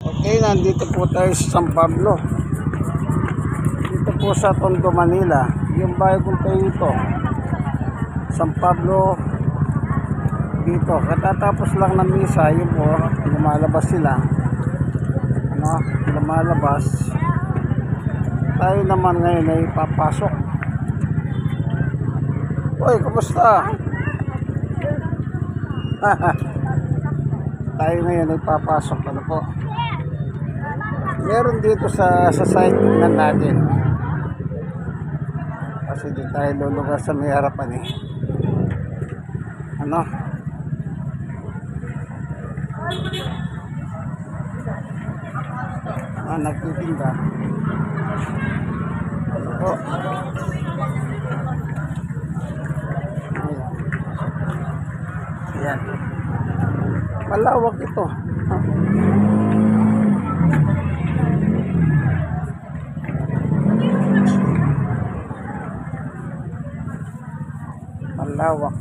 Okay, nandito po tayo sa San Pablo. Dito po sa Tondo, Manila. Yung bahay kong tayo ito. San Pablo. Dito. Katatapos lang ng misa. Yun po. Lumalabas sila. Lumalabas. Tayo naman ngayon ay papasok. Uy, kumusta? Tayo ngayon ay papasok. Ano po? Meron dito sa site tingnan natin. Kasi di tayo lulugar sa may harapan eh. Nagtitinda. Oh. Ayan. Malawak ito. Malawak.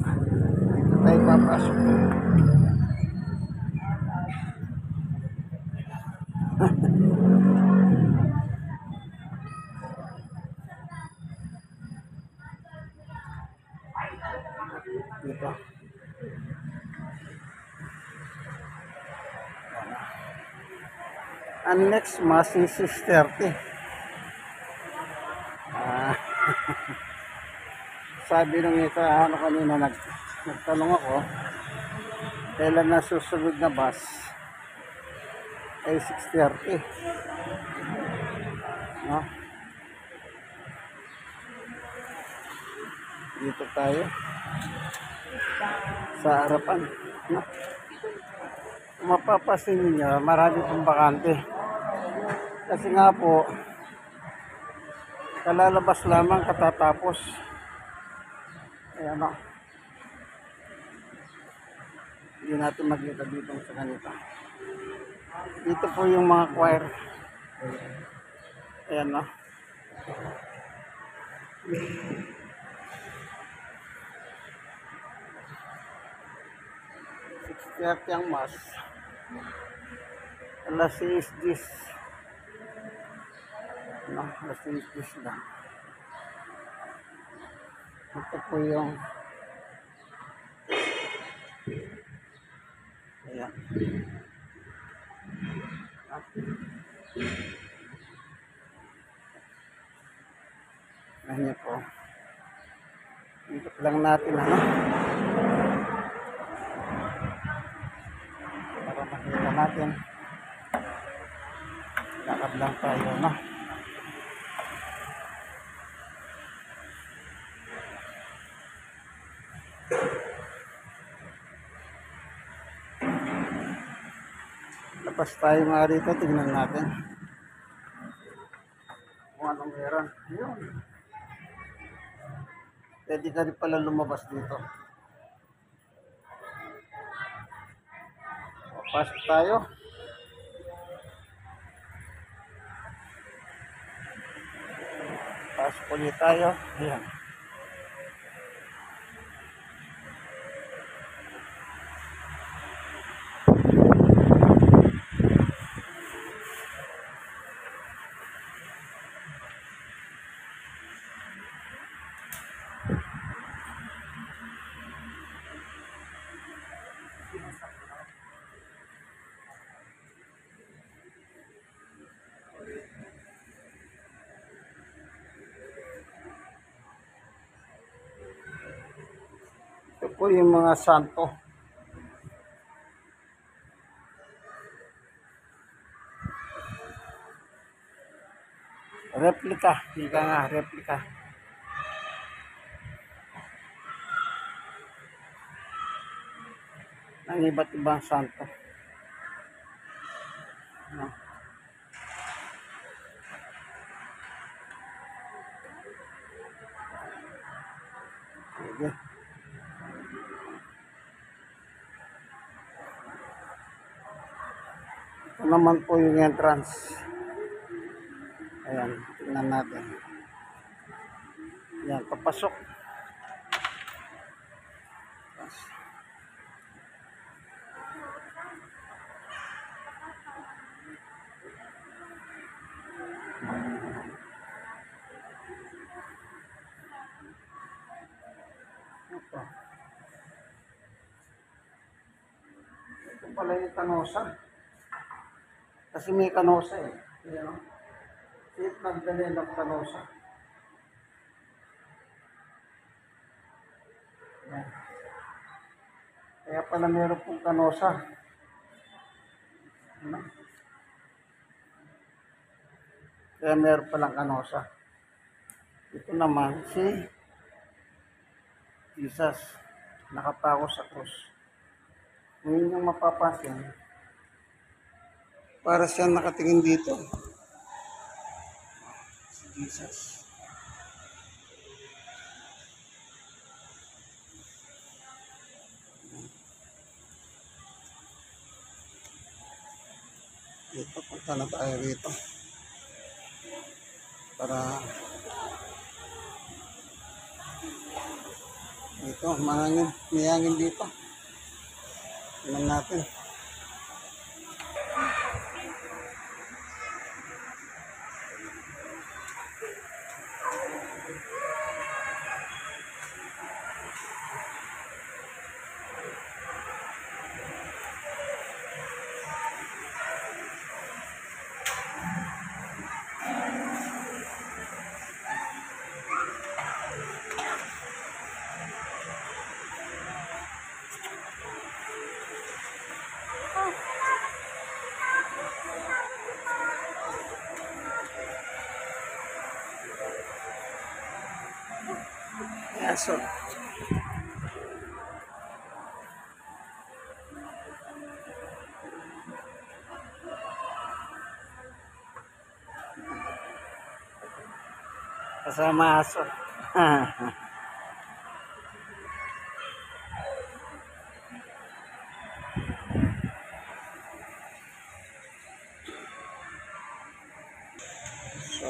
Dito tayo papasok. Dito. Ang next mass is 6:30. Sabi nung isa, kanina nagtanong ako, kailan na susunod na bus? Ay 6:30. Dito tayo sa harapan. Kung mapapasin niyo, marami pong bakante. Kasi nga po, kalalabas lamang katatapos. Ayan o. Hindi natin makita dito sa kanita. Dito po yung mga choir. Ayan o. 6:30 ang mas. Alas 6:10. Alas 6:10 lang. Ito po yung ayan. Ayan po. Ikot lang natin para makita natin. Lakad lang tayo Labas tayo nga rito, tingnan natin kung anong meron. Yun. Pwede ka rin pala lumabas dito. Pasok tayo. Pasok ulit tayo. Ayan. Ito po yung mga santo. Replika. Hindi nga, replika. Ang iba't ibang santo. Sige. Ito naman po yung entrance. Ayan, tingnan natin. Ayan, papasok. pala yung Canosa. Kasi may Canosa eh. Yan o. St. Magdalene of Canosa. Yan. Kaya pala meron pong Canosa. Ano? Kaya meron palang Canosa. Ito naman si Jesus. Nakapako sa krus. Ngayon yung mapapansin, para siya nakatingin dito. Si Jesus. Dito, punta na tayo rito. Para dito, mahangin. May hangin dito. Tingnan natin. Yeah, so kasama aso. So,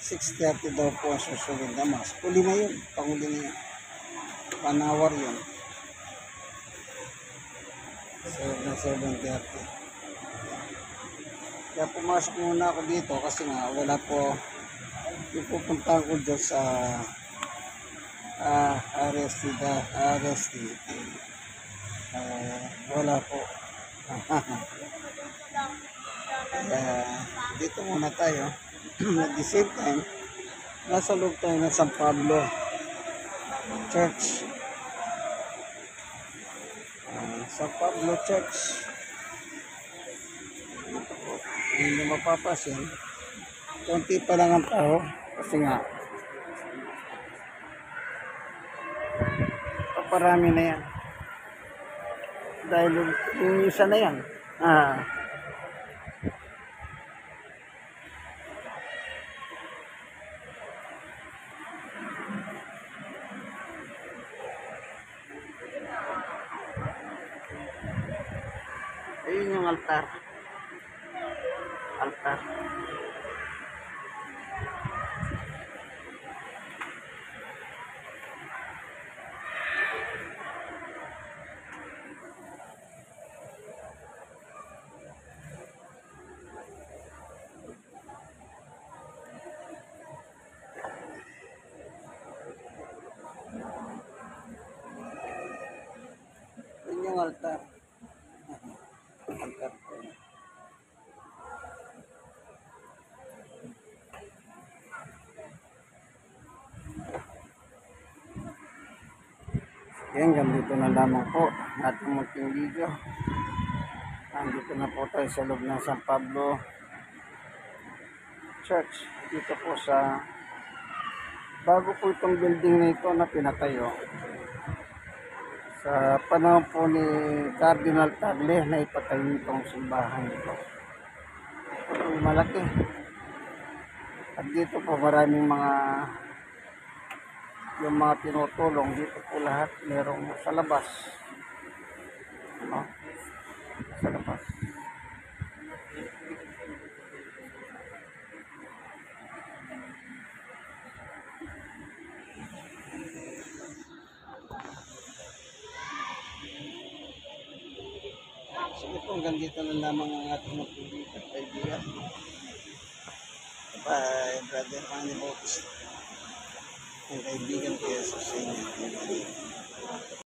6:30 daw po ang susunod na mas. Huli na yun. Panghuli na yun. 1 hour yun. 7:30. Kaya pumasok muna ako dito kasi nga wala po ipupuntahan ko dyan sa RST. Wala po. Kaya dito muna tayo. At the same time, nasa loob tayo ng San Pablo Church. San Pablo Church. Ito po. Hindi mapapasin. Kunti pa lang ang tao. Kasi nga, paparami na yan. Dahil yung isa na yan. Ayun yung altar. Altar. Ayun yung altar. Altar. Yan, ganito na lamang po ating munting video. Andito na po tayo sa loob ng San Pablo Church. Dito po sa bago po itong building na ito na pinatayo. Sa panahon po ni Cardinal Tagle na ipatayo itong simbahan ito. Ito malaki. At dito po maraming yung mga tinutulong dito po lahat merong sa labas. Ano? Sa labas. Sige po, hanggang dito na lamang ang ating magpilitan at kaibigan. Bye, Brother Manny Box. Ang kaibigan ko sa inyo.